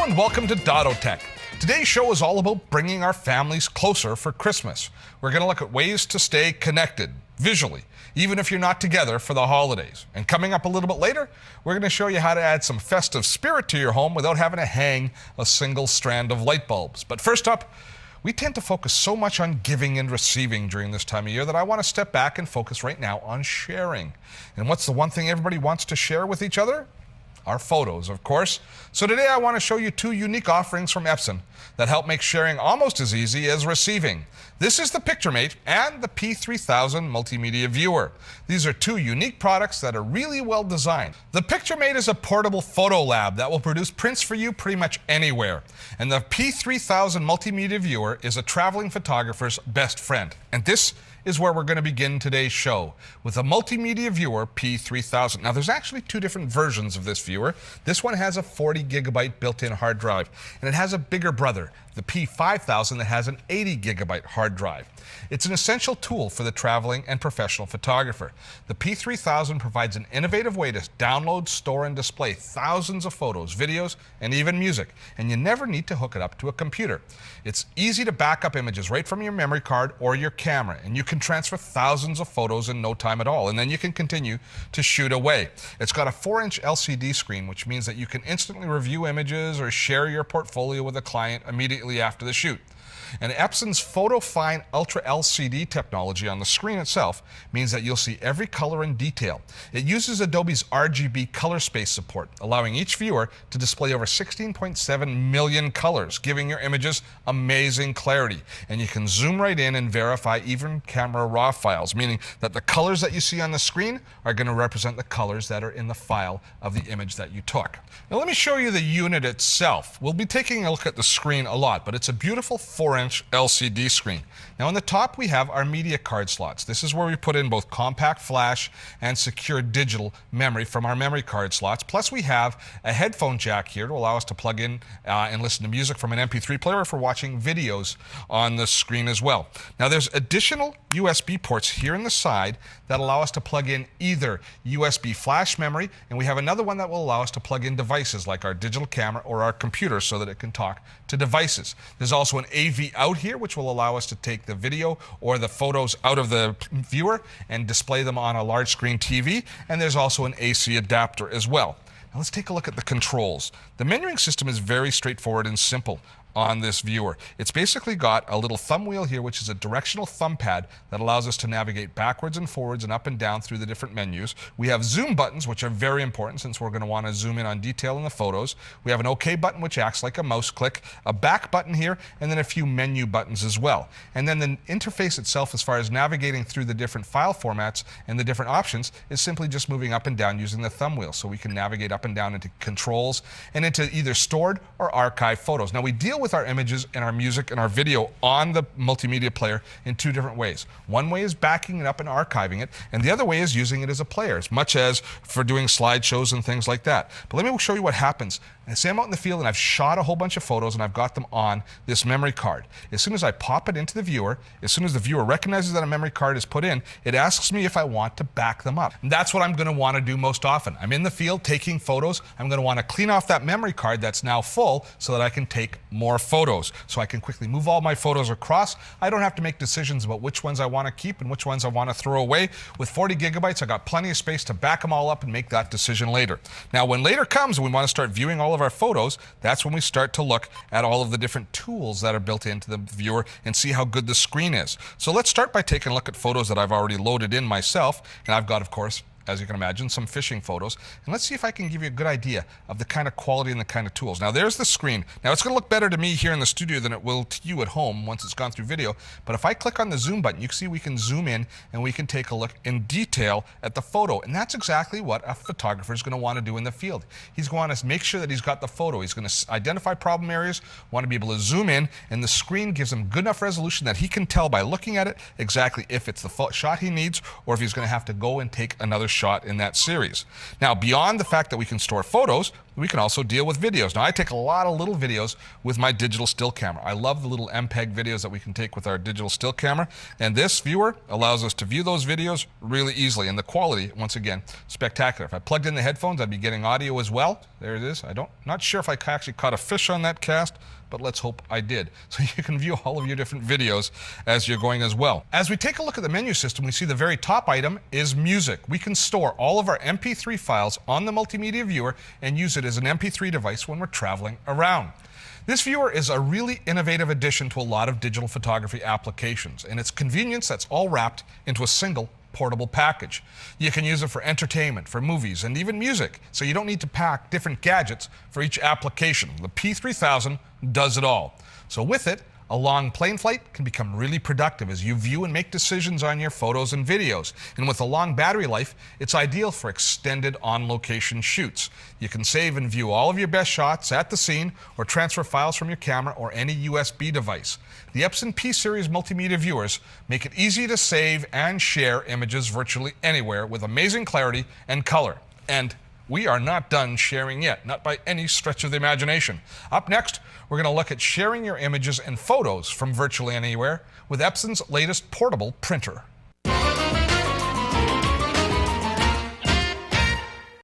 Hello and welcome to Dotto Tech. Today's show is all about bringing our families closer for Christmas. We're going to look at ways to stay connected visually, even if you're not together for the holidays. And coming up a little bit later, we're going to show you how to add some festive spirit to your home without having to hang a single strand of light bulbs. But first up, we tend to focus so much on giving and receiving during this time of year that I want to step back and focus right now on sharing. And what's the one thing everybody wants to share with each other? Our photos, of course. So today I want to show you two unique offerings from Epson that help make sharing almost as easy as receiving. This is the PictureMate and the P3000 Multimedia Viewer. These are two unique products that are really well designed. The PictureMate is a portable photo lab that will produce prints for you pretty much anywhere. And the P3000 Multimedia Viewer is a traveling photographer's best friend. And this is where we're going to begin today's show with a Multimedia Viewer P3000. Now there's actually two different versions of this viewer. This one has a 40 gigabyte built-in hard drive, and it has a bigger brother, the P5000, that has an 80 gigabyte hard drive. It's an essential tool for the traveling and professional photographer. The P3000 provides an innovative way to download, store, and display thousands of photos, videos, and even music, and you never need to hook it up to a computer. It's easy to back up images right from your memory card or your camera, and you can transfer thousands of photos in no time at all, and then you can continue to shoot away. It's got a 4-inch LCD screen, which means that you can instantly review images or share your portfolio with a client immediately after the shoot. And Epson's PhotoFine Ultra LCD technology on the screen itself means that you'll see every color in detail. It uses Adobe's RGB color space support, allowing each viewer to display over 16.7 million colors, giving your images amazing clarity. And you can zoom right in and verify even camera raw files, meaning that the colors that you see on the screen are going to represent the colors that are in the file of the image that you took. Now let me show you the unit itself. We'll be taking a look at the screen a lot, but it's a beautiful 4-inch LCD screen. Now on the top we have our media card slots. This is where we put in both compact flash and secure digital memory from our memory card slots. Plus we have a headphone jack here to allow us to plug in and listen to music from an MP3 player or for watching videos on the screen as well. Now there's additional USB ports here in the side that allow us to plug in either USB flash memory, and we have another one that will allow us to plug in devices like our digital camera or our computer so that it can talk to devices. There's also an AV out here which will allow us to take the video or the photos out of the viewer and display them on a large screen TV, and there's also an AC adapter as well. Now let's take a look at the controls. The menuing system is very straightforward and simple on this viewer. It's basically got a little thumb wheel here, which is a directional thumb pad that allows us to navigate backwards and forwards and up and down through the different menus. We have zoom buttons, which are very important since we're going to want to zoom in on detail in the photos. We have an OK button, which acts like a mouse click, a back button here, and then a few menu buttons as well. And then the interface itself, as far as navigating through the different file formats and the different options, is simply just moving up and down using the thumb wheel. So we can navigate up and down into controls and into either stored or archived photos. Now we deal with our images and our music and our video on the multimedia player in two different ways. One way is backing it up and archiving it, and the other way is using it as a player, as much as for doing slideshows and things like that. But let me show you what happens. And say I'm out in the field and I've shot a whole bunch of photos and I've got them on this memory card. As soon as I pop it into the viewer, as soon as the viewer recognizes that a memory card is put in, it asks me if I want to back them up. And that's what I'm going to want to do most often. I'm in the field taking photos. I'm going to want to clean off that memory card that's now full so that I can take more photos. So I can quickly move all my photos across. I don't have to make decisions about which ones I want to keep and which ones I want to throw away. With 40 gigabytes, I got plenty of space to back them all up and make that decision later. Now when later comes and we want to start viewing all of our photos, that's when we start to look at all of the different tools that are built into the viewer and see how good the screen is. So let's start by taking a look at photos that I've already loaded in myself, and I've got, of course, as you can imagine, some fishing photos. And let's see if I can give you a good idea of the kind of quality and the kind of tools. Now there's the screen. Now it's going to look better to me here in the studio than it will to you at home once it's gone through video. But if I click on the zoom button, you can see we can zoom in and we can take a look in detail at the photo. And that's exactly what a photographer is going to want to do in the field. He's going to make sure that he's got the photo. He's going to identify problem areas, want to be able to zoom in, and the screen gives him good enough resolution that he can tell by looking at it exactly if it's the shot he needs or if he's going to have to go and take another shot in that series. Now, beyond the fact that we can store photos, We can also deal with videos. Now, I take a lot of little videos with my digital still camera. I love the little MPEG videos that we can take with our digital still camera, and this viewer allows us to view those videos really easily, and the quality, once again, spectacular. If I plugged in the headphones, I'd be getting audio as well. There it is. Not sure if I actually caught a fish on that cast, but let's hope I did. So you can view all of your different videos as you're going as well. As we take a look at the menu system, we see the very top item is music. We can store all of our MP3 files on the multimedia viewer and use it as an MP3 device when we're traveling around. This viewer is a really innovative addition to a lot of digital photography applications, and its convenience that's all wrapped into a single portable package. You can use it for entertainment, for movies, and even music, so you don't need to pack different gadgets for each application. The P3000 does it all. So with it, a long plane flight can become really productive as you view and make decisions on your photos and videos. And with a long battery life, it's ideal for extended on-location shoots. You can save and view all of your best shots at the scene or transfer files from your camera or any USB device. The Epson P-Series multimedia viewers make it easy to save and share images virtually anywhere with amazing clarity and color. And we are not done sharing yet, not by any stretch of the imagination. Up next, we're going to look at sharing your images and photos from virtually anywhere with Epson's latest portable printer.